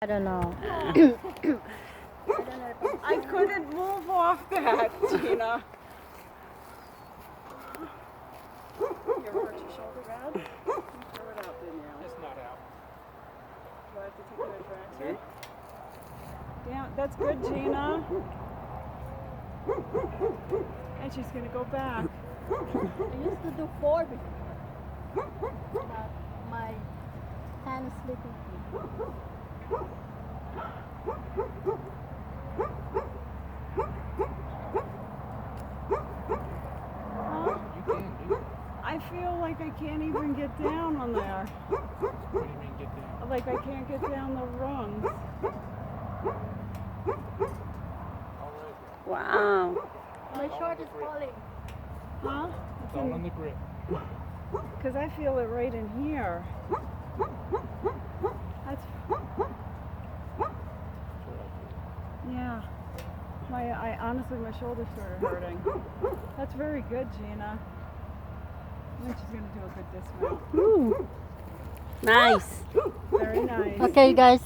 I don't know. I couldn't move off that, Gina. You ever hurt your shoulder bad? You threw it out, didn't you? It's not out. Do I have to take it to Traxxas? Yeah, that's good, Gina. And she's gonna go back. I used to do 4 before. But my hand is slipping. You can do it. I feel like I can't even get down on there. What do you mean get down? Like I can't get down the rungs. All right. Wow. My short is falling. Huh? It's all on the grip. Because I feel it right in here. That's, yeah. I honestly, my shoulder started hurting. That's very good, Gina. I think she's going to do a good dismount. Nice. Very nice. Okay, guys.